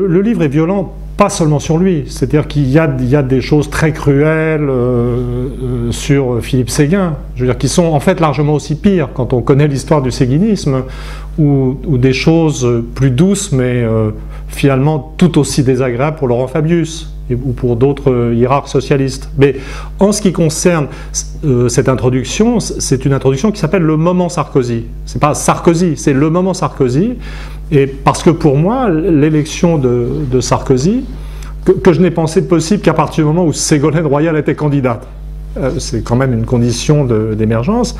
Le livre est violent, pas seulement sur lui, c'est-à-dire qu'il y a des choses très cruelles sur Philippe Séguin, je veux dire, qui sont en fait largement aussi pires quand on connaît l'histoire du séguinisme, ou des choses plus douces, mais finalement tout aussi désagréables pour Laurent Fabius ou pour d'autres hiérarques socialistes. Mais en ce qui concerne cette introduction, c'est une introduction qui s'appelle le moment Sarkozy. C'est pas Sarkozy, c'est le moment Sarkozy. Et parce que pour moi, l'élection de Sarkozy, que je n'ai pensé possible qu'à partir du moment où Ségolène Royal était candidate, c'est quand même une condition d'émergence,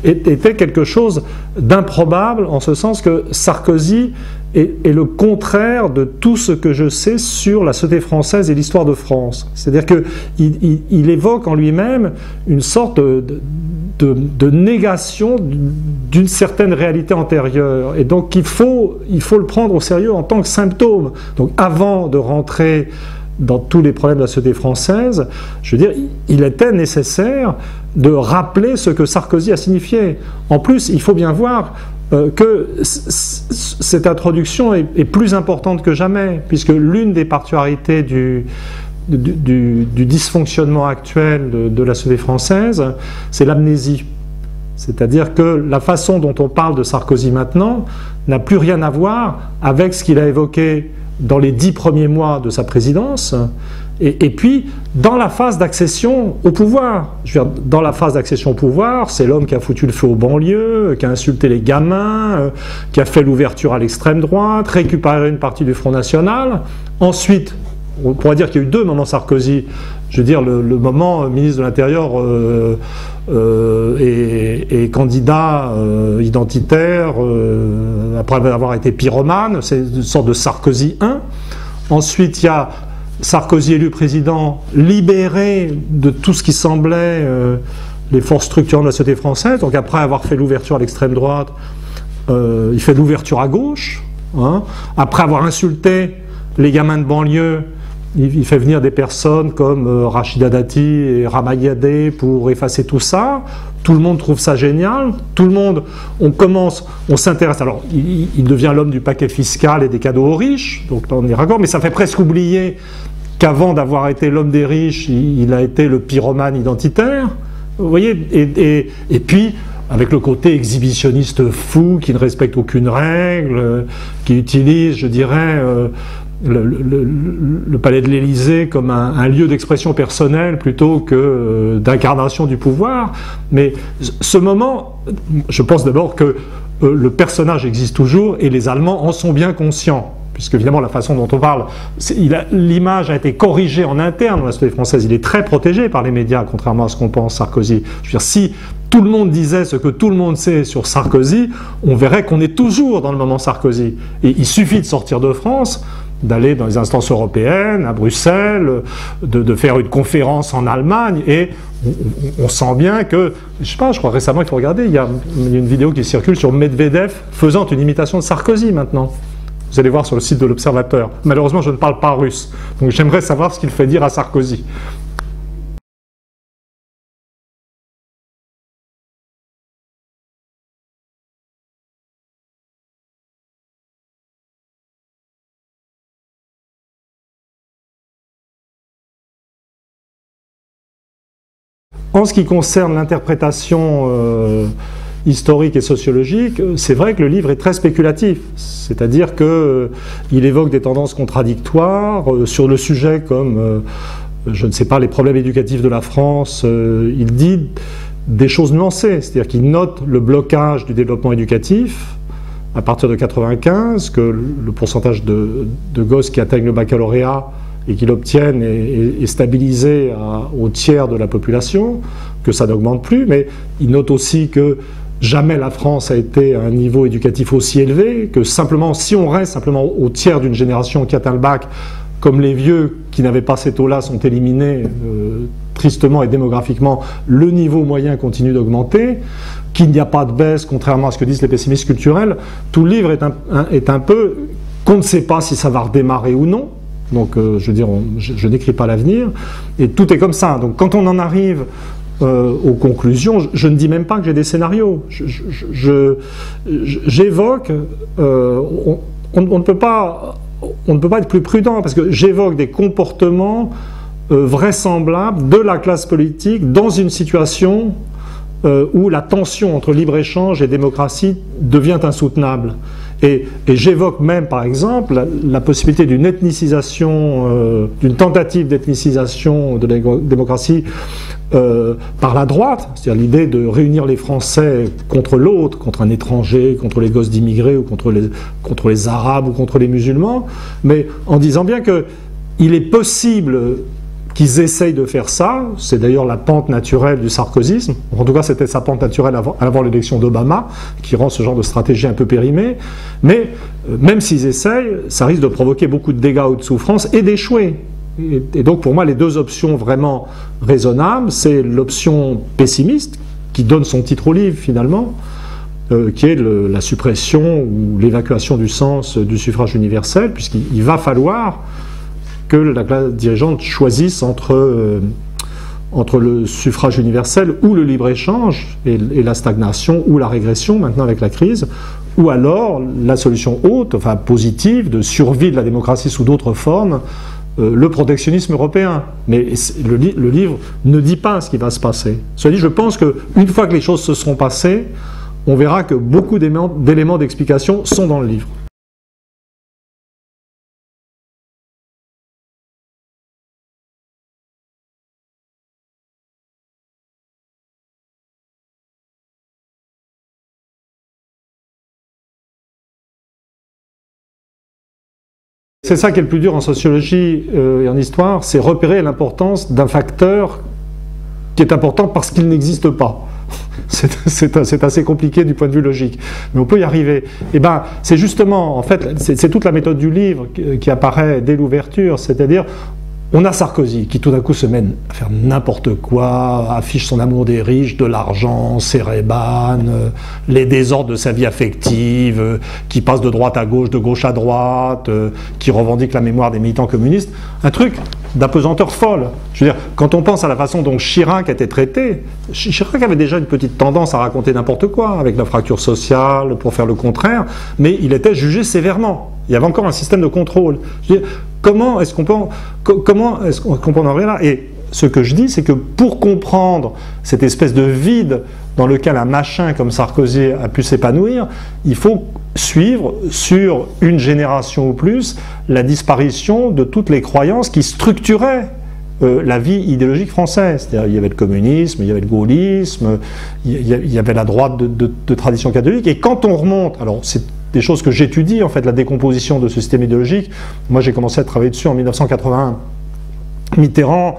était quelque chose d'improbable en ce sens que Sarkozy est le contraire de tout ce que je sais sur la société française et l'histoire de France. C'est-à-dire qu'il évoque en lui-même une sorte de négation d'une certaine réalité antérieure. Et donc il faut le prendre au sérieux en tant que symptôme. Donc avant de rentrer dans tous les problèmes de la société française, je veux dire, il était nécessaire de rappeler ce que Sarkozy a signifié. En plus, il faut bien voir que cette introduction est plus importante que jamais, puisque l'une des particularités du dysfonctionnement actuel de la société française, c'est l'amnésie. C'est-à-dire que la façon dont on parle de Sarkozy maintenant n'a plus rien à voir avec ce qu'il a évoqué dans les 10 premiers mois de sa présidence, et puis dans la phase d'accession au pouvoir. Je veux dire, dans la phase d'accession au pouvoir, c'est l'homme qui a foutu le feu aux banlieues, qui a insulté les gamins, qui a fait l'ouverture à l'extrême droite, récupéré une partie du Front National. Ensuite, on pourrait dire qu'il y a eu 2 moments Sarkozy. Je veux dire, le moment ministre de l'Intérieur et candidat identitaire, après avoir été pyromane, c'est une sorte de Sarkozy 1. Ensuite, il y a Sarkozy élu président, libéré de tout ce qui semblait les forces structurantes de la société française. Donc après avoir fait l'ouverture à l'extrême droite, il fait l'ouverture à gauche. Hein. Après avoir insulté les gamins de banlieue, il fait venir des personnes comme Rachida Dati et Ramayadeh pour effacer tout ça. Tout le monde trouve ça génial. Tout le monde, on s'intéresse. Alors, il devient l'homme du paquet fiscal et des cadeaux aux riches. Donc, on est raccord. Mais ça fait presque oublier qu'avant d'avoir été l'homme des riches, il a été le pyromane identitaire. Vous voyez, et puis, avec le côté exhibitionniste fou, qui ne respecte aucune règle, qui utilise, je dirais, le palais de l'Élysée comme un lieu d'expression personnelle plutôt que d'incarnation du pouvoir. Mais ce moment, je pense d'abord que le personnage existe toujours et les Allemands en sont bien conscients. Puisque évidemment la façon dont on parle, l'image a été corrigée en interne dans la société française, il est très protégé par les médias, contrairement à ce qu'on pense Sarkozy. Je veux dire, si tout le monde disait ce que tout le monde sait sur Sarkozy, on verrait qu'on est toujours dans le moment Sarkozy. Et il suffit de sortir de France, d'aller dans les instances européennes, à Bruxelles, de faire une conférence en Allemagne, et on sent bien que, je sais pas, je crois récemment, il faut regarder, il y a une vidéo qui circule sur Medvedev faisant une imitation de Sarkozy maintenant. Vous allez voir sur le site de l'Observateur. Malheureusement, je ne parle pas russe, donc j'aimerais savoir ce qu'il fait dire à Sarkozy. En ce qui concerne l'interprétation historique et sociologique, c'est vrai que le livre est très spéculatif, c'est-à-dire qu'il évoque des tendances contradictoires sur le sujet comme, je ne sais pas, les problèmes éducatifs de la France. Il dit des choses nuancées, c'est-à-dire qu'il note le blocage du développement éducatif à partir de 1995, que le pourcentage de gosses qui atteignent le baccalauréat et qui l'obtiennent est stabilisé au tiers de la population, que ça n'augmente plus, mais il note aussi que jamais la France a été à un niveau éducatif aussi élevé, que simplement, si on reste simplement au tiers d'une génération qui atteint le bac, comme les vieux qui n'avaient pas ces taux-là sont éliminés, tristement et démographiquement, le niveau moyen continue d'augmenter, qu'il n'y a pas de baisse, contrairement à ce que disent les pessimistes culturels. Tout le livre est un peu qu'on ne sait pas si ça va redémarrer ou non. Donc, je veux dire, je n'écris pas l'avenir, et tout est comme ça. Donc, quand on en arrive aux conclusions, je ne dis même pas que j'ai des scénarios. J'évoque, on ne peut pas on ne peut pas être plus prudent, parce que j'évoque des comportements vraisemblables de la classe politique dans une situation où la tension entre libre-échange et démocratie devient insoutenable. Et j'évoque même, par exemple, la possibilité d'une ethnicisation, d'une tentative d'ethnicisation de la démocratie par la droite, c'est-à-dire l'idée de réunir les Français contre l'autre, contre un étranger, contre les gosses d'immigrés, ou contre les Arabes, ou contre les musulmans, mais en disant bien qu'il est possible qu'ils essayent de faire ça. C'est d'ailleurs la pente naturelle du sarkozysme. En tout cas, c'était sa pente naturelle avant l'élection d'Obama, qui rend ce genre de stratégie un peu périmée. Mais même s'ils essayent, ça risque de provoquer beaucoup de dégâts ou de souffrances et d'échouer. Et donc, pour moi, les deux options vraiment raisonnables, c'est l'option pessimiste, qui donne son titre au livre, finalement, qui est la suppression ou l'évacuation du sens du suffrage universel, puisqu'il va falloir que la classe dirigeante choisisse entre le suffrage universel ou le libre-échange et la stagnation ou la régression maintenant avec la crise, ou alors la solution haute, enfin positive, de survie de la démocratie sous d'autres formes, le protectionnisme européen. Mais le livre ne dit pas ce qui va se passer. Cela dit, je pense qu'une fois que les choses se seront passées, on verra que beaucoup d'éléments d'explication sont dans le livre. C'est ça qui est le plus dur en sociologie et en histoire, c'est repérer l'importance d'un facteur qui est important parce qu'il n'existe pas. C'est assez compliqué du point de vue logique, mais on peut y arriver. Et ben, c'est justement, en fait, c'est toute la méthode du livre qui apparaît dès l'ouverture, c'est-à-dire, on a Sarkozy qui tout d'un coup se met à faire n'importe quoi, affiche son amour des riches, de l'argent, ses rébans, les désordres de sa vie affective, qui passe de droite à gauche, de gauche à droite, qui revendique la mémoire des militants communistes. Un truc d'apesanteur folle. Je veux dire, quand on pense à la façon dont Chirac était traité, Chirac avait déjà une petite tendance à raconter n'importe quoi, avec la fracture sociale, pour faire le contraire, mais il était jugé sévèrement. Il y avait encore un système de contrôle. Je veux dire, comment est-ce qu'on peut en arriver là? Et ce que je dis, c'est que pour comprendre cette espèce de vide dans lequel un machin comme Sarkozy a pu s'épanouir, il faut suivre sur une génération ou plus la disparition de toutes les croyances qui structuraient la vie idéologique française. C'est-à-dire, il y avait le communisme, il y avait le gaullisme, il y avait la droite de tradition catholique. Et quand on remonte, alors c'est des choses que j'étudie, en fait, la décomposition de ce système idéologique. Moi, j'ai commencé à travailler dessus en 1981. Mitterrand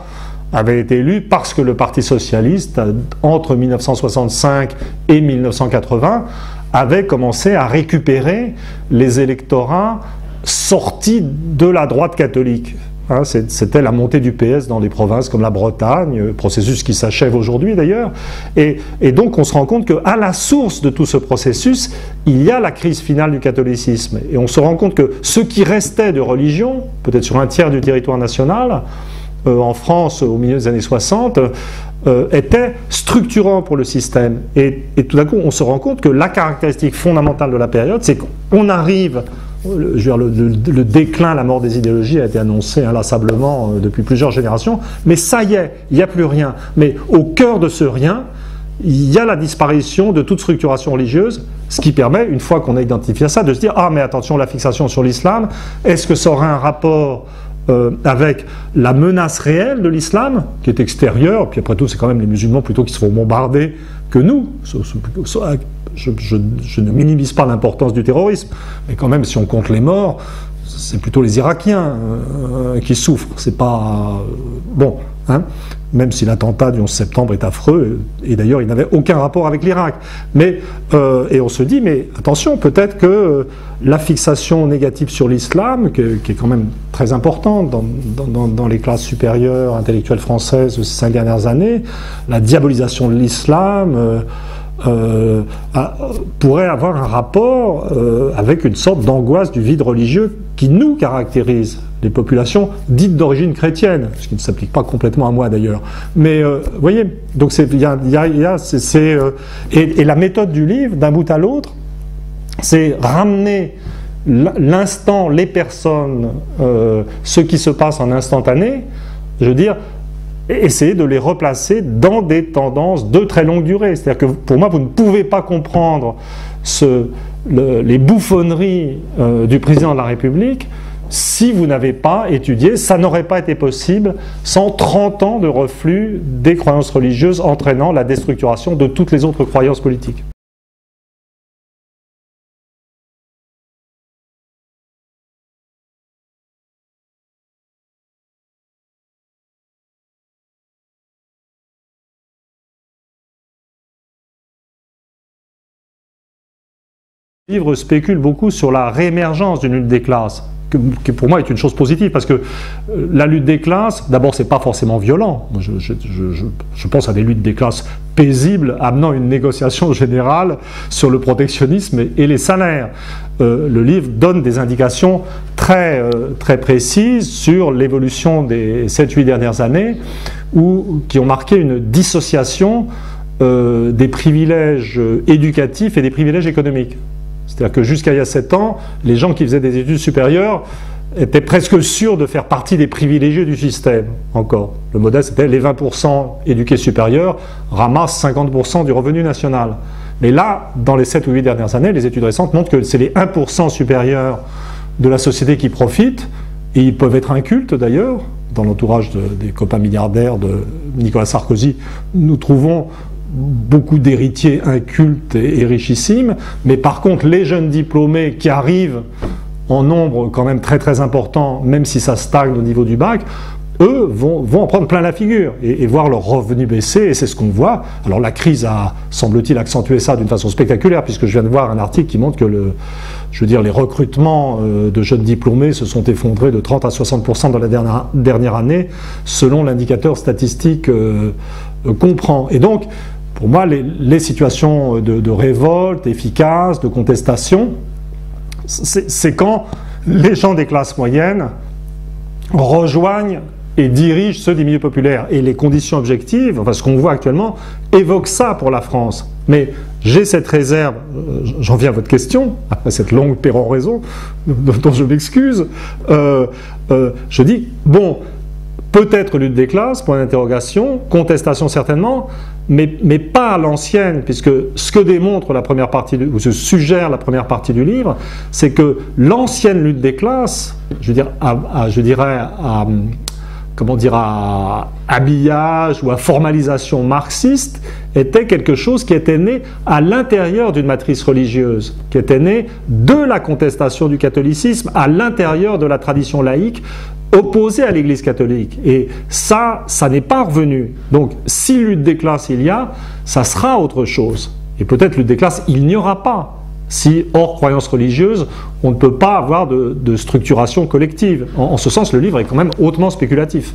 avait été élu parce que le Parti socialiste, entre 1965 et 1980, avait commencé à récupérer les électorats sortis de la droite catholique. Hein, c'était la montée du PS dans les provinces comme la Bretagne, processus qui s'achève aujourd'hui d'ailleurs. Et donc on se rend compte qu'à la source de tout ce processus, il y a la crise finale du catholicisme. Et on se rend compte que ce qui restait de religion, peut-être sur un tiers du territoire national, en France au milieu des années 60, était structurant pour le système. Et tout d'un coup, on se rend compte que la caractéristique fondamentale de la période, c'est qu'on arrive... Le déclin, la mort des idéologies a été annoncé inlassablement depuis plusieurs générations, mais ça y est, il n'y a plus rien. Mais au cœur de ce rien, il y a la disparition de toute structuration religieuse, ce qui permet, une fois qu'on a identifié ça, de se dire « Ah, mais attention, la fixation sur l'islam, est-ce que ça aurait un rapport avec la menace réelle de l'islam, qui est extérieure, puis après tout, c'est quand même les musulmans plutôt qui se font bombarder que nous. Je ne minimise pas l'importance du terrorisme, mais quand même, si on compte les morts, c'est plutôt les Irakiens qui souffrent. C'est pas... bon, hein, même si l'attentat du 11 septembre est affreux, et d'ailleurs, il n'avait aucun rapport avec l'Irak. Mais, et on se dit, mais attention, peut-être que la fixation négative sur l'islam, qui est quand même très importante dans les classes supérieures intellectuelles françaises de ces 5 dernières années, la diabolisation de l'islam... pourrait avoir un rapport avec une sorte d'angoisse du vide religieux qui nous caractérise, les populations dites d'origine chrétienne, ce qui ne s'applique pas complètement à moi d'ailleurs. Mais vous voyez, donc et la méthode du livre, d'un bout à l'autre, c'est ramener l'instant, les personnes, ce qui se passe en instantané, je veux dire, essayer de les replacer dans des tendances de très longue durée. C'est-à-dire que pour moi, vous ne pouvez pas comprendre les bouffonneries du président de la République si vous n'avez pas étudié. Ça n'aurait pas été possible sans 30 ans de reflux des croyances religieuses entraînant la déstructuration de toutes les autres croyances politiques. Le livre spécule beaucoup sur la réémergence d'une lutte des classes, qui pour moi est une chose positive, parce que la lutte des classes, d'abord, c'est pas forcément violent. Je pense à des luttes des classes paisibles amenant une négociation générale sur le protectionnisme et les salaires. Le livre donne des indications très précises sur l'évolution des 7-8 dernières années, qui ont marqué une dissociation des privilèges éducatifs et des privilèges économiques. C'est-à-dire que jusqu'à il y a 7 ans, les gens qui faisaient des études supérieures étaient presque sûrs de faire partie des privilégiés du système, encore. Le modèle, c'était les 20% éduqués supérieurs ramassent 50% du revenu national. Mais là, dans les 7 ou 8 dernières années, les études récentes montrent que c'est les 1% supérieurs de la société qui profitent, et ils peuvent être incultes d'ailleurs. Dans l'entourage des copains milliardaires de Nicolas Sarkozy, nous trouvons beaucoup d'héritiers incultes et richissimes, mais par contre les jeunes diplômés qui arrivent en nombre quand même très important, même si ça stagne au niveau du bac, eux vont en prendre plein la figure et voir leurs revenus baisser, et c'est ce qu'on voit. Alors la crise a, semble-t-il, accentué ça d'une façon spectaculaire, puisque je viens de voir un article qui montre que les recrutements de jeunes diplômés se sont effondrés de 30 à 60% dans la dernière année, selon l'indicateur statistique Comprend. Et donc, pour moi, les situations de révolte efficaces, de contestation, c'est quand les gens des classes moyennes rejoignent et dirigent ceux des milieux populaires. Et les conditions objectives, enfin ce qu'on voit actuellement, évoquent ça pour la France. Mais j'ai cette réserve, j'en viens à votre question, après cette longue péroraison dont je m'excuse, je dis, bon, peut-être lutte des classes, point d'interrogation, contestation certainement, mais pas à l'ancienne, puisque ce que démontre la première partie, ou ce suggère la première partie du livre, c'est que l'ancienne lutte des classes, je dirais à habillage ou à formalisation marxiste, était quelque chose qui était né à l'intérieur d'une matrice religieuse, qui était né de la contestation du catholicisme à l'intérieur de la tradition laïque, opposée à l'Église catholique. Et ça n'est pas revenu. Donc, si lutte des classes il y a, ça sera autre chose. Et peut-être lutte des classes, il n'y aura pas. Si, hors croyance religieuse, on ne peut pas avoir de structuration collective. En ce sens, le livre est quand même hautement spéculatif.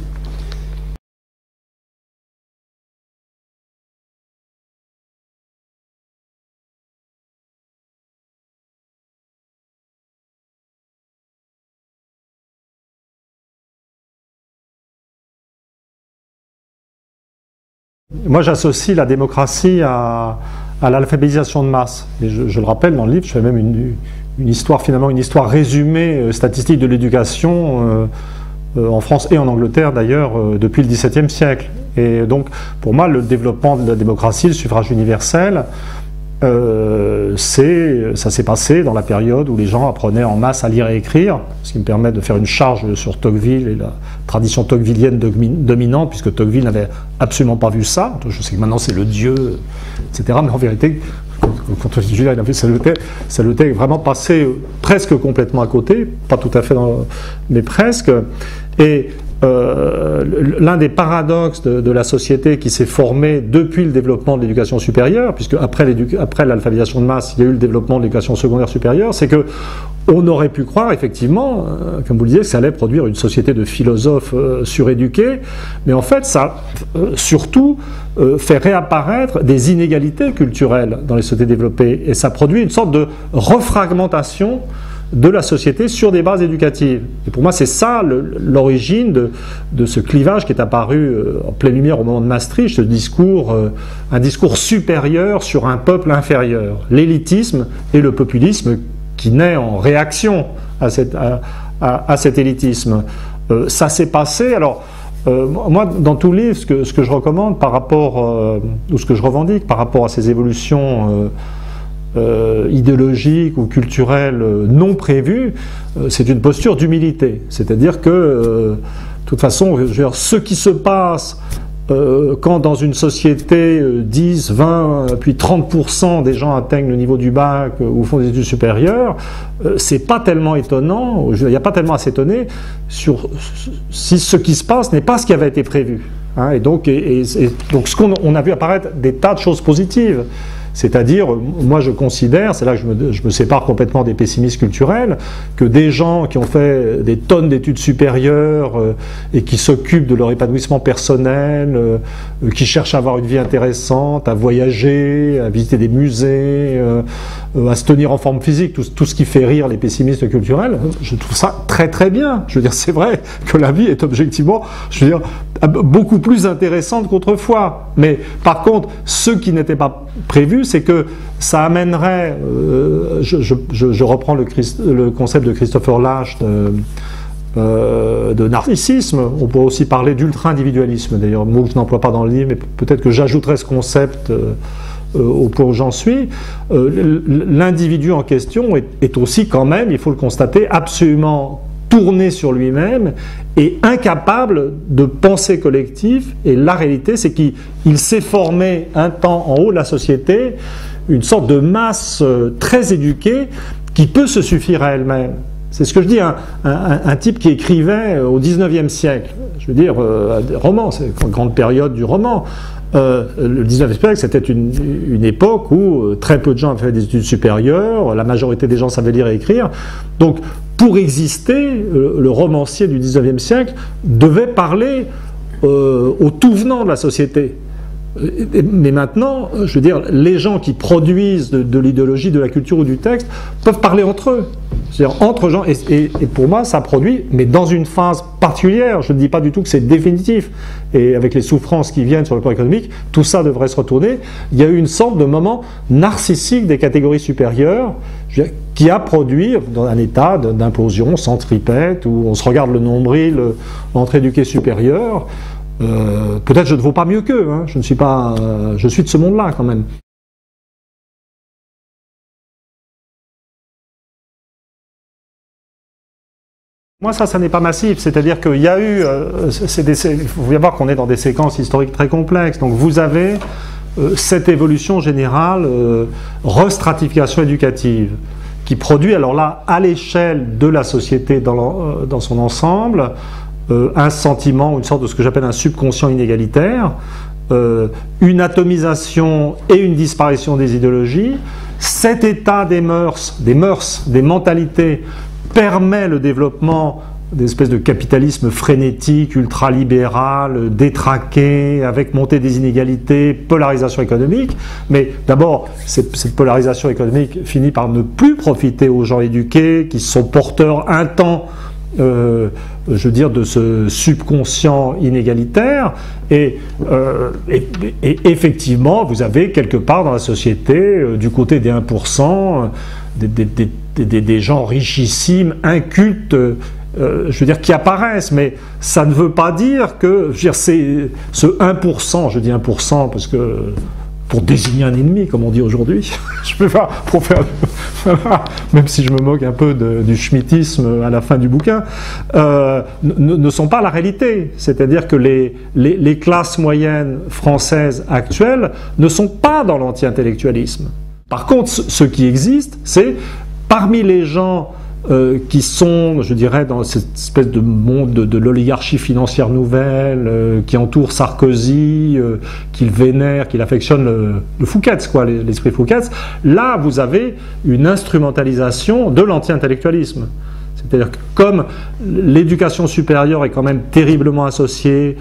Moi, j'associe la démocratie à l'alphabétisation de masse. Et je le rappelle dans le livre, je fais même une histoire, finalement, une histoire résumée statistique de l'éducation en France et en Angleterre d'ailleurs depuis le XVIIe siècle. Et donc, pour moi, le développement de la démocratie, le suffrage universel, ça s'est passé dans la période où les gens apprenaient en masse à lire et écrire, ce qui me permet de faire une charge sur Tocqueville et la tradition tocquevillienne dominante, puisque Tocqueville n'avait absolument pas vu ça. Je sais que maintenant c'est le dieu, etc. Mais en vérité, quand on dit Julien, ça le était vraiment passé presque complètement à côté, pas tout à fait, mais presque. Et l'un des paradoxes de la société qui s'est formée depuis le développement de l'éducation supérieure, puisque après l'alphabétisation de masse, il y a eu le développement de l'éducation secondaire supérieure, c'est que on aurait pu croire effectivement, comme vous le disiez, que ça allait produire une société de philosophes suréduqués, mais en fait ça surtout fait réapparaître des inégalités culturelles dans les sociétés développées, et ça produit une sorte de refragmentation de la société sur des bases éducatives. Et pour moi, c'est ça l'origine de ce clivage qui est apparu en pleine lumière au moment de Maastricht, ce discours, un discours supérieur sur un peuple inférieur. L'élitisme et le populisme qui naît en réaction à cet élitisme. Ça s'est passé, alors, moi, dans tout livre, ce que je recommande par rapport, ou ce que je revendique par rapport à ces évolutions idéologiques ou culturelles non prévues, c'est une posture d'humilité. C'est-à-dire que, de toute façon, je veux dire, ce qui se passe quand dans une société 10, 20, puis 30% des gens atteignent le niveau du bac ou font des études supérieures, c'est pas tellement étonnant, il n'y a pas tellement à s'étonner si ce qui se passe n'est pas ce qui avait été prévu. Hein, et donc on a vu apparaître des tas de choses positives. C'est-à-dire, moi je considère, c'est là que je me sépare complètement des pessimistes culturels, que des gens qui ont fait des tonnes d'études supérieures et qui s'occupent de leur épanouissement personnel, qui cherchent à avoir une vie intéressante, à voyager, à visiter des musées, à se tenir en forme physique, tout ce qui fait rire les pessimistes culturels, je trouve ça très très bien. Je veux dire, c'est vrai que la vie est objectivement, je veux dire, beaucoup plus intéressante qu'autrefois. Mais par contre, ce qui n'était pas prévu, c'est que ça amènerait, je reprends le concept de Christopher Lasch de narcissisme, on pourrait aussi parler d'ultra-individualisme, d'ailleurs, mot que je n'emploie pas dans le livre, mais peut-être que j'ajouterai ce concept au point où j'en suis. L'individu en question est aussi quand même, il faut le constater, absolument tourné sur lui-même et incapable de pensée collective. Et la réalité, c'est qu'il s'est formé un temps en haut de la société une sorte de masse très éduquée qui peut se suffire à elle-même. C'est ce que je dis, un type qui écrivait au XIXe siècle, je veux dire, roman, c'est une grande période du roman. Le XIXe siècle, c'était une époque où très peu de gens avaient fait des études supérieures, la majorité des gens savaient lire et écrire. Donc, pour exister, le romancier du XIXe siècle devait parler au tout venant de la société. Mais maintenant, je veux dire, les gens qui produisent de l'idéologie, de la culture ou du texte peuvent parler entre eux. C'est-à-dire entre gens, et pour moi, ça produit, mais dans une phase particulière. Je ne dis pas du tout que c'est définitif. Et avec les souffrances qui viennent sur le plan économique, tout ça devrait se retourner. Il y a eu une sorte de moment narcissique des catégories supérieures qui a produit dans un état d'implosion centripète où on se regarde le nombril entre éduqués supérieurs. Peut-être je ne vaux pas mieux qu'eux, hein. Je ne suis pas, je suis de ce monde-là quand même. Moi, ça n'est pas massif, c'est-à-dire qu'il y a eu, il faut bien voir qu'on est dans des séquences historiques très complexes, donc vous avez cette évolution générale, restratification éducative, qui produit, alors là, à l'échelle de la société dans son ensemble, un sentiment, une sorte de ce que j'appelle un subconscient inégalitaire, une atomisation et une disparition des idéologies. Cet état des mœurs, des mentalités, permet le développement d'espèces de capitalisme frénétique, ultralibéral, détraqué, avec montée des inégalités, polarisation économique. Mais d'abord, cette polarisation économique finit par ne plus profiter aux gens éduqués, qui sont porteurs un temps, je veux dire, de ce subconscient inégalitaire, et effectivement, vous avez quelque part dans la société, du côté des 1%, des gens richissimes, incultes, je veux dire, qui apparaissent, mais ça ne veut pas dire que, je veux dire, c'est ce 1%, je dis 1% parce que pour désigner un ennemi, comme on dit aujourd'hui, je peux pas, pour faire, même si je me moque un peu du schmittisme à la fin du bouquin, ne sont pas la réalité. C'est-à-dire que les classes moyennes françaises actuelles ne sont pas dans l'anti-intellectualisme. Par contre, ce qui existe, c'est parmi les gens qui sont, je dirais, dans cette espèce de monde de l'oligarchie financière nouvelle, qui entoure Sarkozy, qu'il vénère, qu'il affectionne, le Fouquet's, quoi, l'esprit Fouquet's, là vous avez une instrumentalisation de l'anti-intellectualisme. C'est-à-dire que comme l'éducation supérieure est quand même terriblement associée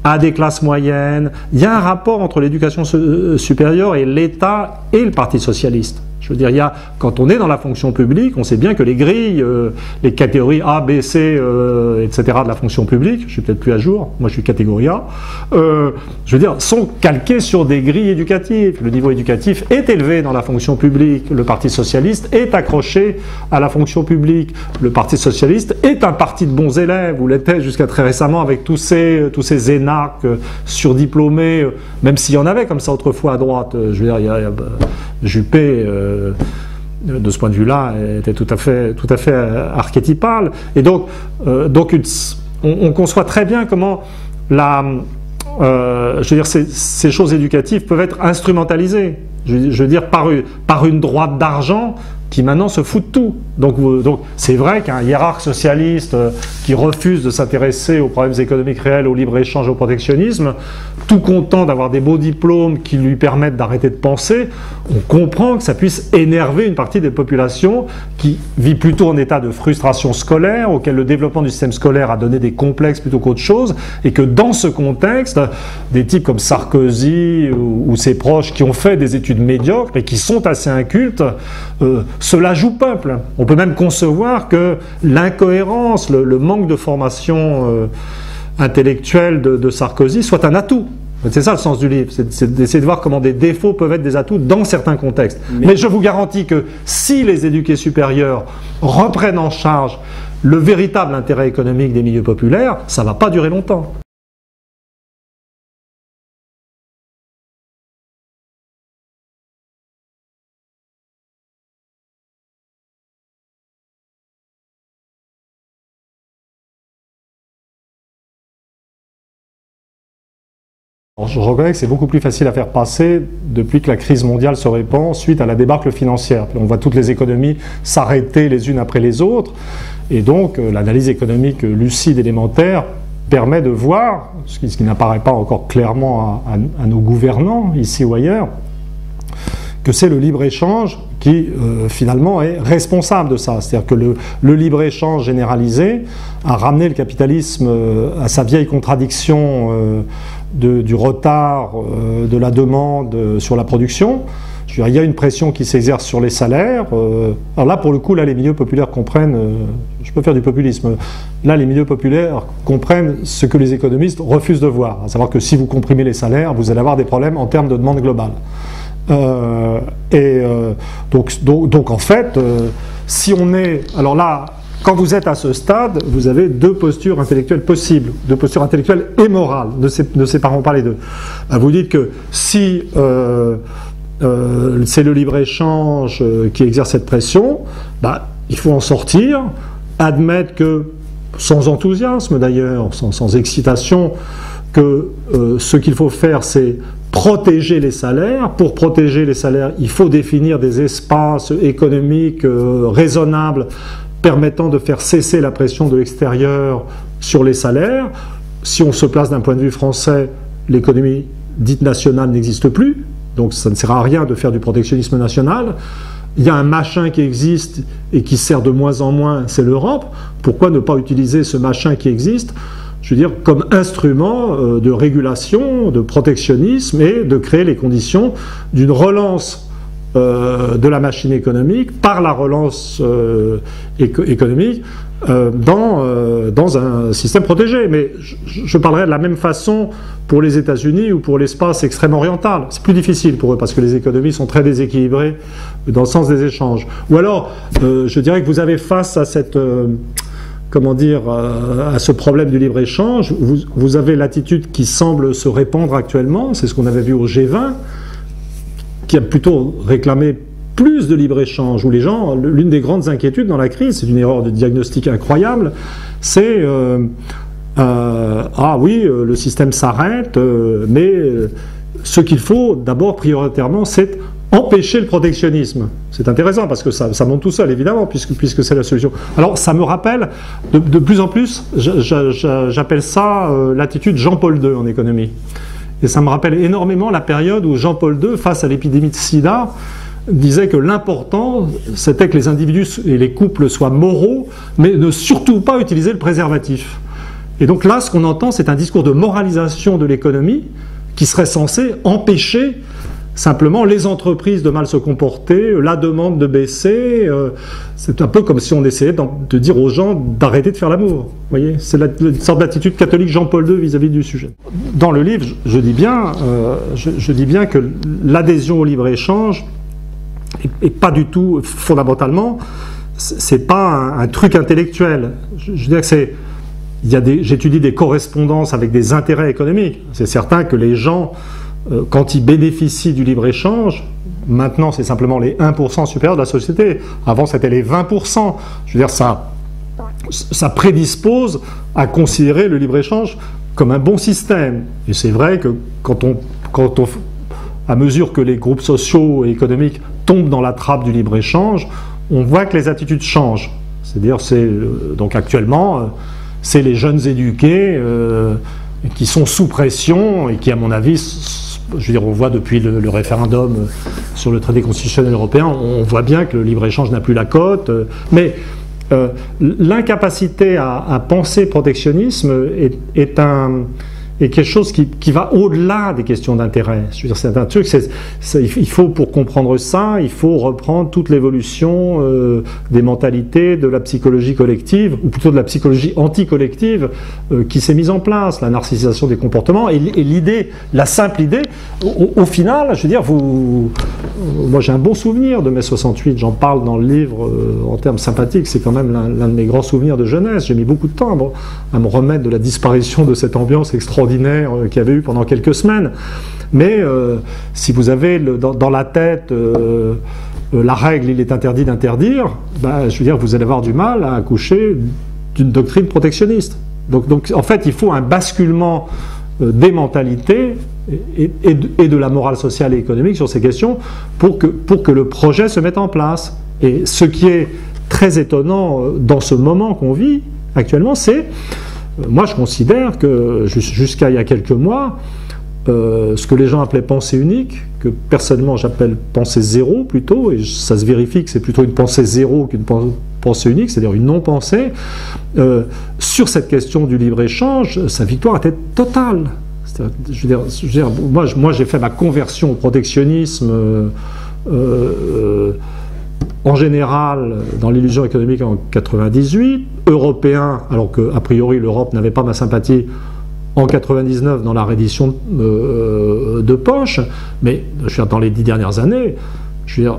à des classes moyennes, il y a un rapport entre l'éducation supérieure et l'État et le Parti socialiste. Je veux dire, quand on est dans la fonction publique, on sait bien que les grilles, les catégories A, B, C, etc. de la fonction publique, je suis peut-être plus à jour, moi je suis catégorie A, je veux dire, sont calquées sur des grilles éducatives. Le niveau éducatif est élevé dans la fonction publique. Le Parti socialiste est accroché à la fonction publique. Le Parti socialiste est un parti de bons élèves, ou l'était jusqu'à très récemment avec tous ces énarques surdiplômés, même s'il y en avait comme ça autrefois à droite. Je veux dire, il y a Juppé, de ce point de vue-là, était tout à fait archétypal. Et donc on conçoit très bien comment je veux dire, ces choses éducatives peuvent être instrumentalisées. Je veux dire, par une droite d'argent qui maintenant se fout de tout. Donc c'est vrai qu'un hiérarque socialiste qui refuse de s'intéresser aux problèmes économiques réels, au libre-échange, au protectionnisme, tout content d'avoir des beaux diplômes qui lui permettent d'arrêter de penser, on comprend que ça puisse énerver une partie des populations qui vit plutôt en état de frustration scolaire, auquel le développement du système scolaire a donné des complexes plutôt qu'autre chose, et que dans ce contexte, des types comme Sarkozy ou ses proches qui ont fait des études médiocres et qui sont assez incultes, cela joue peuple. On peut même concevoir que l'incohérence, le manque de formation intellectuelle de Sarkozy soit un atout. C'est ça le sens du livre, c'est d'essayer de voir comment des défauts peuvent être des atouts dans certains contextes. Mais je vous garantis que si les éduqués supérieurs reprennent en charge le véritable intérêt économique des milieux populaires, ça ne va pas durer longtemps. Alors, je reconnais que c'est beaucoup plus facile à faire passer depuis que la crise mondiale se répand suite à la débâcle financière. On voit toutes les économies s'arrêter les unes après les autres, et donc l'analyse économique lucide élémentaire permet de voir, ce qui n'apparaît pas encore clairement à nos gouvernants, ici ou ailleurs, que c'est le libre-échange qui finalement est responsable de ça. C'est-à-dire que le libre-échange généralisé a ramené le capitalisme à sa vieille contradiction du retard de la demande sur la production. Je veux dire, il y a une pression qui s'exerce sur les salaires. Alors là, pour le coup, là, les milieux populaires comprennent, je peux faire du populisme, là, les milieux populaires comprennent ce que les économistes refusent de voir, à savoir que si vous comprimez les salaires, vous allez avoir des problèmes en termes de demande globale. Donc en fait, si on est... Alors là, quand vous êtes à ce stade, vous avez deux postures intellectuelles possibles, deux postures intellectuelles et morales, ne séparons pas les deux. Vous dites que si c'est le libre-échange qui exerce cette pression, il faut en sortir, admettre que, sans enthousiasme d'ailleurs, sans excitation, que ce qu'il faut faire c'est protéger les salaires. Pour protéger les salaires, il faut définir des espaces économiques raisonnables permettant de faire cesser la pression de l'extérieur sur les salaires. Si on se place d'un point de vue français, l'économie dite nationale n'existe plus, donc ça ne sert à rien de faire du protectionnisme national. Il y a un machin qui existe et qui sert de moins en moins, c'est l'Europe. Pourquoi ne pas utiliser ce machin qui existe, je veux dire, comme instrument de régulation, de protectionnisme et de créer les conditions d'une relance de la machine économique par la relance économique dans un système protégé. Mais je parlerai de la même façon pour les États-Unis ou pour l'espace extrême oriental. C'est plus difficile pour eux parce que les économies sont très déséquilibrées dans le sens des échanges. Ou alors, je dirais que vous avez face à cette... à ce problème du libre-échange, vous avez l'attitude qui semble se répandre actuellement, c'est ce qu'on avait vu au G20, qui a plutôt réclamé plus de libre-échange, où les gens, l'une des grandes inquiétudes dans la crise, c'est une erreur de diagnostic incroyable, c'est ah oui, le système s'arrête, mais ce qu'il faut d'abord prioritairement, c'est empêcher le protectionnisme. C'est intéressant parce que ça monte tout seul, évidemment, puisque c'est la solution. Alors, ça me rappelle, de plus en plus, j'appelle ça l'attitude Jean-Paul II en économie. Et ça me rappelle énormément la période où Jean-Paul II, face à l'épidémie de sida, disait que l'important, c'était que les individus et les couples soient moraux, mais ne surtout pas utiliser le préservatif. Et donc là, ce qu'on entend, c'est un discours de moralisation de l'économie qui serait censé empêcher Simplement, les entreprises de mal se comporter, la demande de baisser, c'est un peu comme si on essayait de dire aux gens d'arrêter de faire l'amour. Vous voyez, c'est une sorte d'attitude catholique Jean-Paul II vis-à-vis du sujet. Dans le livre, je dis bien que l'adhésion au libre-échange est pas du tout, fondamentalement, c'est pas un truc intellectuel. Je veux dire que j'étudie des correspondances avec des intérêts économiques. C'est certain que les gens, quand ils bénéficient du libre-échange, maintenant c'est simplement les 1% supérieurs de la société. Avant c'était les 20%. Je veux dire, ça prédispose à considérer le libre-échange comme un bon système. Et c'est vrai que à mesure que les groupes sociaux et économiques tombent dans la trappe du libre-échange, on voit que les attitudes changent. C'est-à-dire, donc actuellement, c'est les jeunes éduqués qui sont sous pression et qui, à mon avis, je veux dire, on voit depuis le référendum sur le traité constitutionnel européen, on voit bien que le libre-échange n'a plus la cote. Mais l'incapacité à penser protectionnisme est quelque chose qui va au-delà des questions d'intérêt. Je veux dire, c'est un truc, il faut, pour comprendre ça, il faut reprendre toute l'évolution des mentalités, de la psychologie collective, ou plutôt de la psychologie anti-collective qui s'est mise en place, la narcissisation des comportements, et l'idée, la simple idée, au final, je veux dire, moi j'ai un bon souvenir de mai 68, j'en parle dans le livre en termes sympathiques, c'est quand même l'un de mes grands souvenirs de jeunesse. J'ai mis beaucoup de temps à me remettre de la disparition de cette ambiance extraordinaire qu'il y avait eu pendant quelques semaines. Mais si vous avez dans la tête la règle, il est interdit d'interdire, je veux dire, vous allez avoir du mal à accoucher d'une doctrine protectionniste. Donc en fait, il faut un basculement des mentalités et de la morale sociale et économique sur ces questions pour que le projet se mette en place. Et ce qui est très étonnant dans ce moment qu'on vit actuellement, c'est moi, je considère que jusqu'à il y a quelques mois, ce que les gens appelaient pensée unique, que personnellement j'appelle pensée zéro plutôt, et ça se vérifie que c'est plutôt une pensée zéro qu'une pensée unique, c'est-à-dire une non-pensée, sur cette question du libre-échange, sa victoire était totale. Je veux dire, moi j'ai fait ma conversion au protectionnisme en général, dans l'illusion économique en 98, européen, alors qu'a priori l'Europe n'avait pas ma sympathie, en 99 dans la reddition de poche, mais je veux dire, dans les 10 dernières années, je veux dire,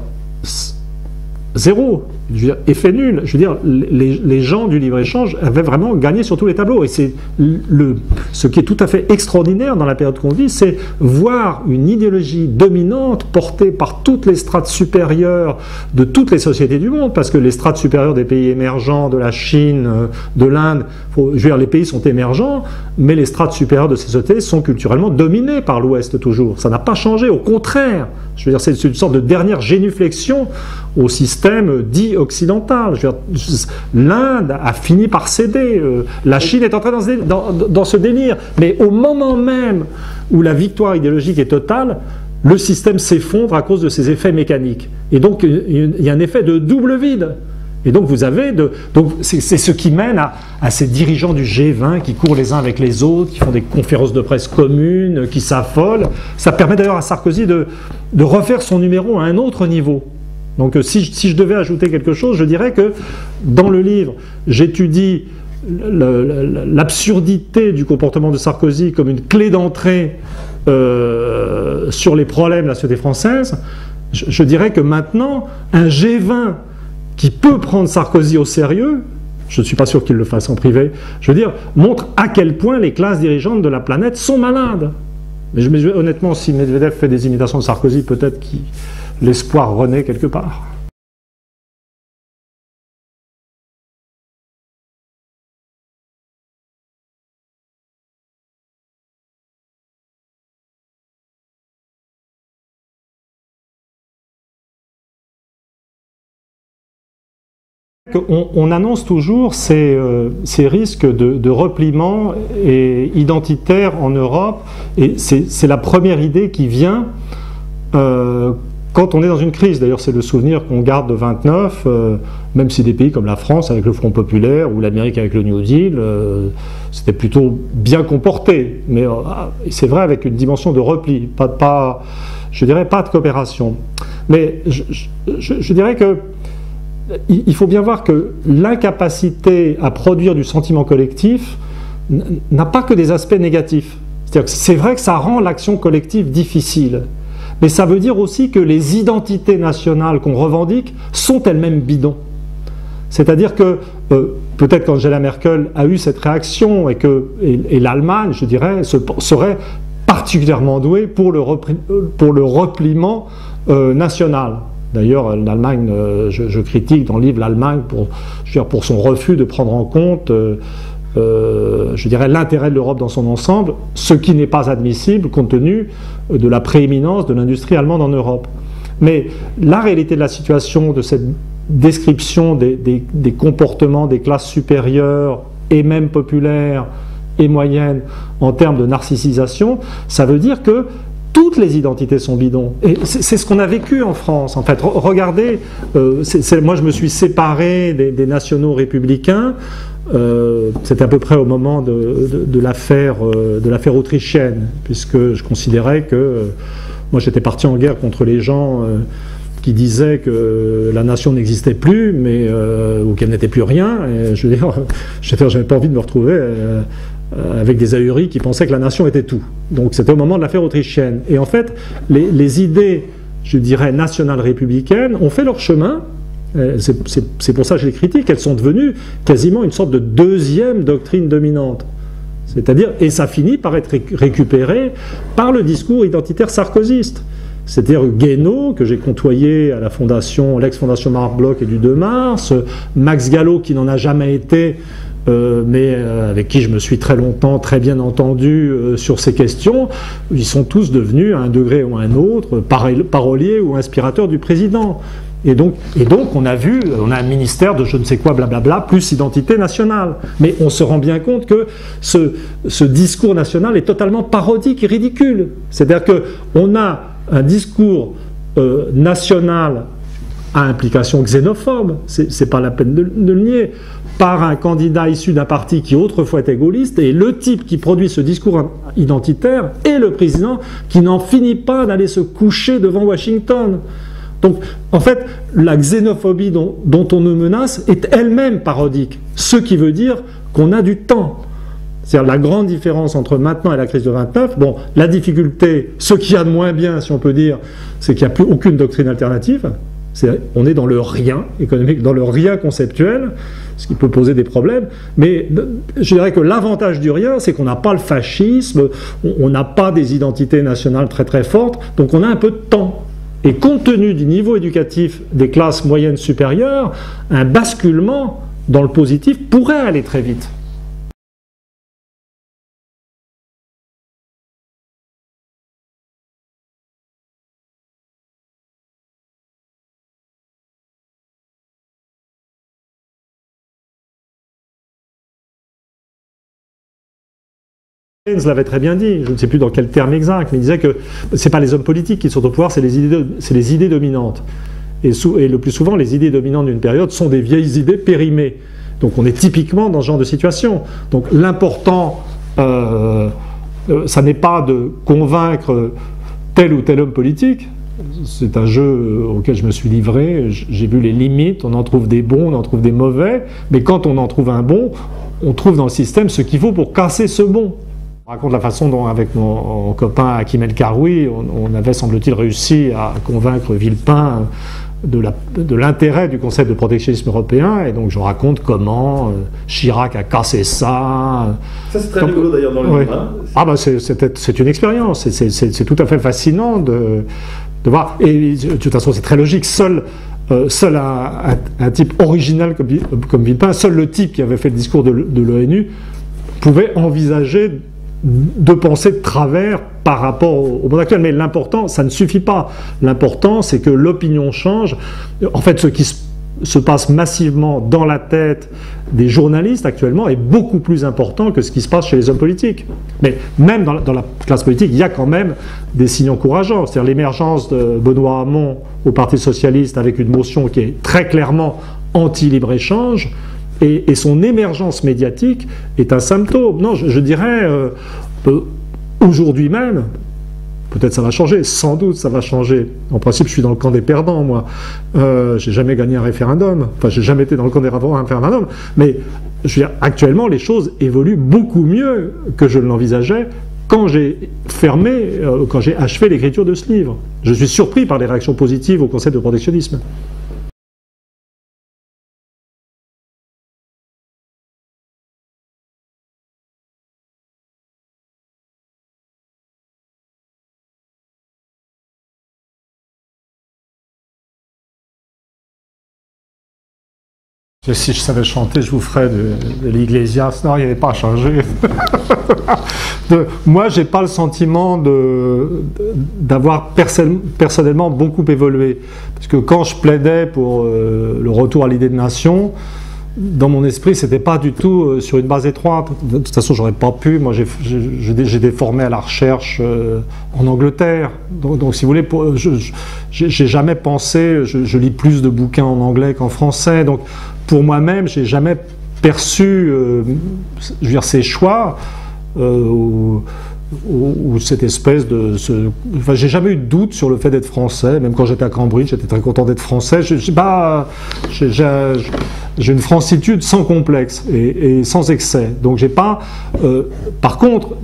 zéro. Je veux dire, effet nul. Je veux dire, les gens du libre-échange avaient vraiment gagné sur tous les tableaux. Et c'est ce qui est tout à fait extraordinaire dans la période qu'on vit, c'est voir une idéologie dominante portée par toutes les strates supérieures de toutes les sociétés du monde, parce que les strates supérieures des pays émergents, de la Chine, de l'Inde, je veux dire, les pays sont émergents, mais les strates supérieures de ces sociétés sont culturellement dominées par l'Ouest toujours. Ça n'a pas changé, au contraire. Je veux dire, c'est une sorte de dernière génuflexion au système dit occidental. L'Inde a fini par céder. La Chine est entrée dans ce délire. Mais au moment même où la victoire idéologique est totale, le système s'effondre à cause de ses effets mécaniques. Et donc, il y a un effet de double vide. Et donc, c'est ce qui mène à ces dirigeants du G20 qui courent les uns avec les autres, qui font des conférences de presse communes, qui s'affolent. Ça permet d'ailleurs à Sarkozy de refaire son numéro à un autre niveau. Donc, si je devais ajouter quelque chose, je dirais que dans le livre, j'étudie l'absurdité du comportement de Sarkozy comme une clé d'entrée sur les problèmes de la société française. Je dirais que maintenant, un G20 qui peut prendre Sarkozy au sérieux, je ne suis pas sûr qu'il le fasse en privé, je veux dire, montre à quel point les classes dirigeantes de la planète sont malades. Mais honnêtement, si Medvedev fait des imitations de Sarkozy, peut-être que l'espoir renaît quelque part. On annonce toujours ces risques de repliement et identitaire en Europe, et c'est la première idée qui vient quand on est dans une crise. D'ailleurs, c'est le souvenir qu'on garde de 29, même si des pays comme la France avec le Front Populaire ou l'Amérique avec le New Deal, c'était plutôt bien comporté. Mais c'est vrai avec une dimension de repli, je dirais pas de coopération. Mais je dirais que il faut bien voir que l'incapacité à produire du sentiment collectif n'a pas que des aspects négatifs. C'est-à-dire que c'est vrai que ça rend l'action collective difficile, mais ça veut dire aussi que les identités nationales qu'on revendique sont elles-mêmes bidons. C'est-à-dire que peut-être qu'Angela Merkel a eu cette réaction et l'Allemagne, je dirais, serait particulièrement douée pour le repliement national. D'ailleurs, l'Allemagne, je critique dans le livre l'Allemagne pour son refus de prendre en compte, je dirais, l'intérêt de l'Europe dans son ensemble, ce qui n'est pas admissible compte tenu de la prééminence de l'industrie allemande en Europe. Mais la réalité de la situation, de cette description des comportements des classes supérieures et même populaires et moyennes en termes de narcissisation, ça veut dire que toutes les identités sont bidons. Et c'est ce qu'on a vécu en France. En fait, regardez, moi je me suis séparé des nationaux républicains. C'était à peu près au moment de l'affaire autrichienne, puisque je considérais que moi j'étais parti en guerre contre les gens qui disaient que la nation n'existait plus, ou qu'elle n'était plus rien. Et je veux dire, j'avais pas envie de me retrouver avec des ahuris qui pensaient que la nation était tout. Donc c'était au moment de l'affaire autrichienne. Et en fait, les idées, je dirais, nationales républicaines ont fait leur chemin. C'est pour ça que je les critique. Elles sont devenues quasiment une sorte de deuxième doctrine dominante. C'est-à-dire, et ça finit par être récupéré par le discours identitaire sarkozyste. C'est-à-dire Guénaud, que j'ai côtoyé à l'ex-fondation Marc Bloch et du 2 mars, Max Gallo, qui n'en a jamais été, mais avec qui je me suis très longtemps, très bien entendu sur ces questions, ils sont tous devenus, à un degré ou à un autre, paroliers ou inspirateurs du président. Et donc on a un ministère de je ne sais quoi, blablabla, plus identité nationale. Mais on se rend bien compte que ce discours national est totalement parodique et ridicule. C'est-à-dire qu'on a un discours national à implication xénophobe, c'est pas la peine de le nier, par un candidat issu d'un parti qui autrefois était gaulliste, et le type qui produit ce discours identitaire est le président qui n'en finit pas d'aller se coucher devant Washington. Donc, en fait, la xénophobie dont on nous menace est elle-même parodique, ce qui veut dire qu'on a du temps. C'est-à-dire la grande différence entre maintenant et la crise de 29, bon, la difficulté, ce qu'il y a de moins bien, si on peut dire, c'est qu'il n'y a plus aucune doctrine alternative. On est dans le rien économique, dans le rien conceptuel, ce qui peut poser des problèmes. Mais je dirais que l'avantage du rien, c'est qu'on n'a pas le fascisme, on n'a pas des identités nationales très très fortes, donc on a un peu de temps. Et compte tenu du niveau éducatif des classes moyennes supérieures, un basculement dans le positif pourrait aller très vite. Keynes l'avait très bien dit, je ne sais plus dans quel terme exact, mais il disait que ce n'est pas les hommes politiques qui sont au pouvoir, c'est les idées dominantes. Et le plus souvent, les idées dominantes d'une période sont des vieilles idées périmées. Donc on est typiquement dans ce genre de situation. Donc l'important, ça n'est pas de convaincre tel ou tel homme politique. C'est un jeu auquel je me suis livré, j'ai vu les limites, on en trouve des bons, on en trouve des mauvais, mais quand on en trouve un bon, on trouve dans le système ce qu'il faut pour casser ce bon. Je raconte la façon dont, avec mon copain Hakim El Karoui, on avait, semble-t-il, réussi à convaincre Villepin de l'intérêt du concept de protectionnisme européen, et donc je raconte comment Chirac a cassé ça. Ça c'est très rigolo d'ailleurs dans le livre. Hein. Ah bah c'est une expérience, c'est tout à fait fascinant de voir, et de toute façon c'est très logique, seul un type original comme Villepin, seul le type qui avait fait le discours de l'ONU pouvait envisager de penser de travers par rapport au monde actuel. Mais l'important, ça ne suffit pas. L'important, c'est que l'opinion change. En fait, ce qui se passe massivement dans la tête des journalistes actuellement est beaucoup plus important que ce qui se passe chez les hommes politiques. Mais même dans la classe politique, il y a quand même des signaux encourageants. C'est-à-dire l'émergence de Benoît Hamon au Parti socialiste avec une motion qui est très clairement anti-libre-échange, et son émergence médiatique est un symptôme. Non, je dirais, aujourd'hui même, peut-être ça va changer, sans doute ça va changer. En principe, je suis dans le camp des perdants, moi. J'ai jamais gagné un référendum, enfin, j'ai jamais été dans le camp des référendums, mais je veux dire, actuellement, les choses évoluent beaucoup mieux que je ne l'envisageais quand j'ai quand j'ai achevé l'écriture de ce livre. Je suis surpris par les réactions positives au concept de protectionnisme. Si je savais chanter, je vous ferais de l'Iglesias. Non, il n'y avait pas à changer. Moi, je n'ai pas le sentiment d'avoir personnellement beaucoup évolué. Parce que quand je plaidais pour le retour à l'idée de nation, dans mon esprit, ce n'était pas du tout sur une base étroite. De toute façon, j'aurais pas pu. Moi, j'ai été formé à la recherche en Angleterre. Donc, si vous voulez, j'ai jamais pensé. Je lis plus de bouquins en anglais qu'en français. Donc, pour moi-même, j'ai jamais perçu, je veux dire, ces choix ou cette espèce de... Enfin, j'ai jamais eu de doute sur le fait d'être français. Même quand j'étais à Cambridge, j'étais très content d'être français. J'ai une francitude sans complexe et sans excès. Donc j'ai pas... par contre,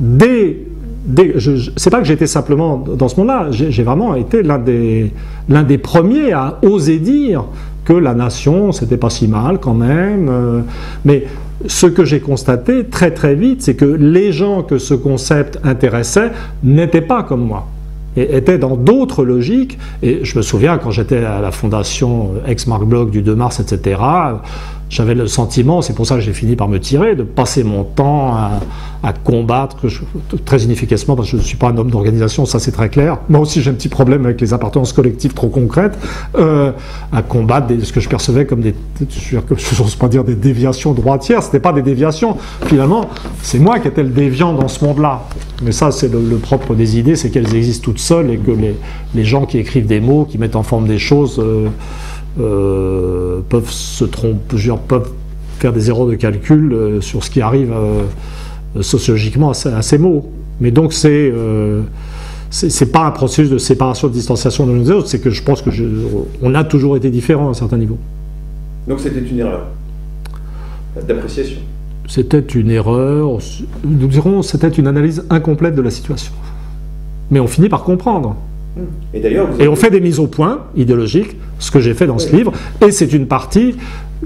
c'est pas que j'étais simplement dans ce monde-là. J'ai vraiment été l'un des premiers à oser dire que la nation, c'était pas si mal quand même. Mais ce que j'ai constaté très très vite, c'est que les gens que ce concept intéressait n'étaient pas comme moi, et étaient dans d'autres logiques. Et je me souviens, quand j'étais à la fondation ex-Marc-Bloch du 2 mars, etc., j'avais le sentiment, c'est pour ça que j'ai fini par me tirer, de passer mon temps à combattre, très inefficacement, parce que je ne suis pas un homme d'organisation, ça c'est très clair. Moi aussi j'ai un petit problème avec les appartenances collectives trop concrètes, à combattre ce que je percevais comme je n'ose pas dire des déviations droitières, ce n'était pas des déviations. Finalement, c'est moi qui étais le déviant dans ce monde-là. Mais ça, c'est le propre des idées, c'est qu'elles existent toutes seules et que les gens qui écrivent des mots, qui mettent en forme des choses... peuvent se tromper, peuvent faire des erreurs de calcul sur ce qui arrive sociologiquement à ces mots. Mais donc c'est pas un processus de séparation, de distanciation de nous autres, c'est que je pense que on a toujours été différents à un certain niveau. Donc c'était une erreur d'appréciation. C'était une erreur, nous dirons, c'était une analyse incomplète de la situation. Mais on finit par comprendre. Et on fait des mises au point idéologiques, ce que j'ai fait dans ce livre, et c'est une partie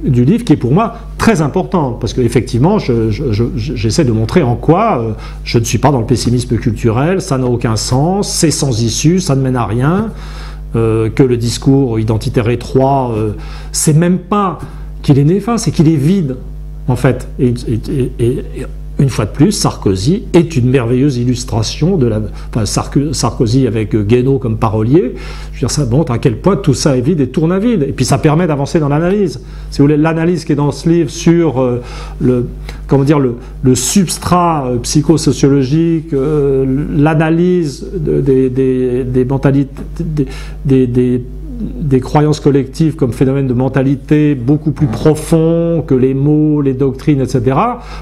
du livre qui est pour moi très importante, parce qu'effectivement, j'essaie de montrer en quoi je ne suis pas dans le pessimisme culturel, ça n'a aucun sens, c'est sans issue, ça ne mène à rien, que le discours identitaire étroit, c'est même pas qu'il est néfaste, c'est qu'il est vide, en fait. Et une fois de plus, Sarkozy est une merveilleuse illustration de Sarkozy avec Guénaud comme parolier. Je veux dire, ça montre à quel point tout ça est vide et tourne à vide. Et puis ça permet d'avancer dans l'analyse. Si vous voulez, l'analyse qui est dans ce livre sur le substrat psychosociologique, l'analyse des mentalités, des croyances collectives comme phénomène de mentalité beaucoup plus profond que les mots, les doctrines, etc.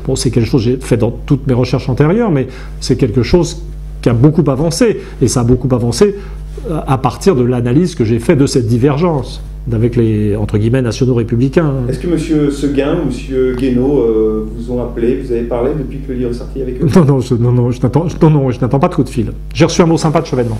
Bon, c'est quelque chose que j'ai fait dans toutes mes recherches antérieures, mais c'est quelque chose qui a beaucoup avancé, et ça a beaucoup avancé à partir de l'analyse que j'ai fait de cette divergence avec les, entre guillemets, nationaux républicains. Est-ce que M. Seguin ou M. Guénaud vous ont appelé, vous avez parlé depuis que le livre est sorti avec eux? Non, je n'attends pas de coup de fil. J'ai reçu un mot sympa de Chevènement.